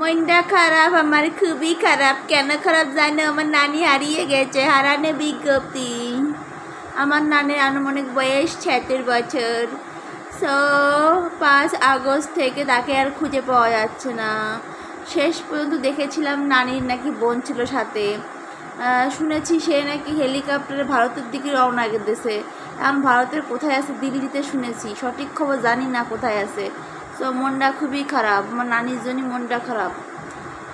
মনটা খারাপ, আমার খুবই খারাপ। কেন খারাপ জানো? আমার নানি হারিয়ে গেছে। হারানো বিজ্ঞপ্তি। আমার নানির আনুমানিক বয়স 76 বছর। 5 আগস্ট থেকে তাকে আর খুঁজে পাওয়া যাচ্ছে না। শেষ পর্যন্ত দেখেছিলাম নানির নাকি বোন ছিল সাথে। শুনেছি সে নাকি হেলিকপ্টারে ভারতের দিকে রওনা দিয়েছে। এখন ভারতের কোথায় আছে? দিল্লিতে শুনেছি, সঠিক খবর জানি না কোথায় আছে। তো মনটা খুবই খারাপ, আমার নানির জন্যই মনটা খারাপ।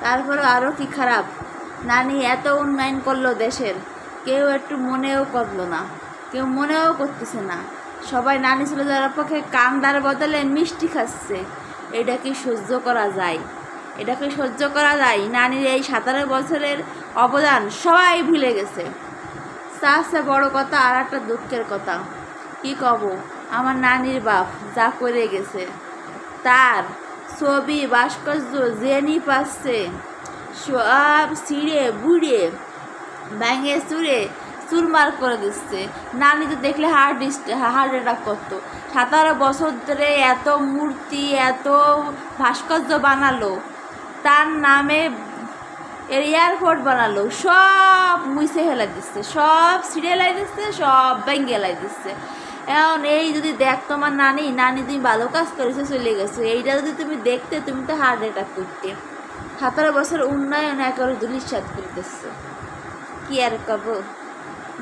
তারপরে আরও কি খারাপ, নানি এত উন্নয়ন করলো দেশের, কেউ একটু মনেও করলো না, কেউ মনেও করতেছে না। সবাই নানি চলে যাওয়ার পক্ষে কান্দার বদলে মিষ্টি খাচ্ছে। এটা কি সহ্য করা যায়? এটা কি সহ্য করা যায়? নানির এই 17 বছরের অবদান সবাই ভুলে গেছে। তার বড় কথা আর একটা দুঃখের কথা, কি কব, আমার নানির বাপ যা করে গেছে, তার ছবি ভাস্কর্য জেনি পাচ্ছে সব ছিঁড়ে বুড়ে ভেঙে চুড়ে চুরমার করে দিচ্ছে। নানি তো দেখলে হার্ট অ্যাটাক করতো। 17 বছর ধরে এত মূর্তি এত ভাস্কর্য বানালো, তার নামে এয়ারপোর্ট বানালো, সব মুছে হেলাই দিচ্ছে, সব ছিঁড়ে হেলাই দিচ্ছে, সব ভেঙে হেলাই দিচ্ছে। এখন এই যদি দেখ তোমার নানি তুমি ভালো কাজ করেছো, চলে গেছো, এইটা যদি তুমি দেখতে, তুমি তো হার্ট অ্যাটাক করতে। 17 বছর উন্নয়ন একেবারে ধূলিসাৎ করতেছে। কি আর কব,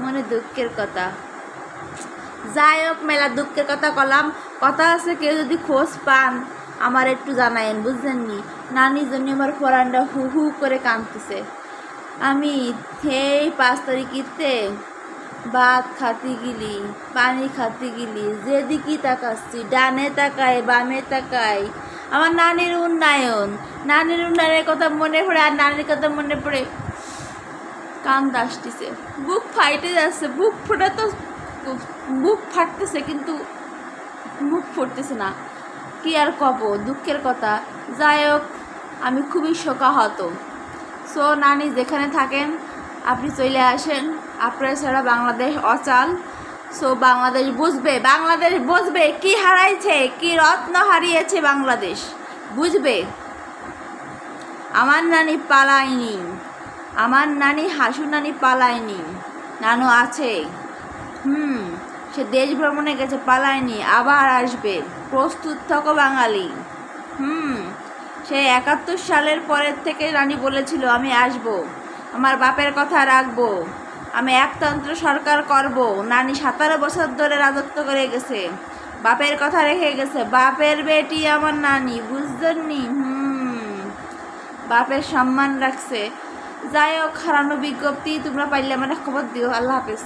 মনে দুঃখের কথা। যাই হোক, মেলা দুঃখের কথা কলাম। কথা আছে, কেউ যদি খোঁজ পান আমার একটু জানায়েন, বুঝলেন নি? নানির জন্য আমার পরানটা হু হু করে কাঁদতেছে। আমি এই 5 তারিখেতে ভাত খাতে গেলি, পানি খাতে গেলি, যেদিকে তাকাচ্ছি, ডানে তাকায় বামে তাকাই, আমার নানির উন্নয়নের কথা মনে পড়ে, আর নানির কথা মনে পড়ে কান্দ আসতেছে, বুক ফাইটে যাচ্ছে। বুক ফাটতেছে কিন্তু মুখ ফুটতেছে না। কি আর কব, দুঃখের কথা। যাই হোক, আমি খুবই শোকাহত। সো নানি যেখানে থাকেন আপনি চলে আসেন, আপনার ছাড়া বাংলাদেশ অচল। সো বাংলাদেশ বুঝবে কি হারাইছে, কি রত্ন হারিয়েছে বাংলাদেশ, বুঝবে। আমার নানি পালায়নি, আমার নানি হাসু নানি পালায়নি, নানু আছে। সে দেশ ভ্রমণে গেছে, পালায়নি, আবার আসবে। প্রস্তুত থাকো বাঙালি। সে 71 সালের পরের থেকে নানি বলেছিল আমি আসব, আমার বাপের কথা রাখবো, আমি একতন্ত্র সরকার করব। নানি 17 বছর ধরে রাজত্ব করে গেছে, বাপের কথা রেখে গেছে। বাপের বেটি আমার নানি, বুঝলেননি? বাপের সম্মান রাখছে। যাই হোক, হারানো বিজ্ঞপ্তি তোমরা পাইলে মানে খবর দিও। আল্লাহ হাফেজ।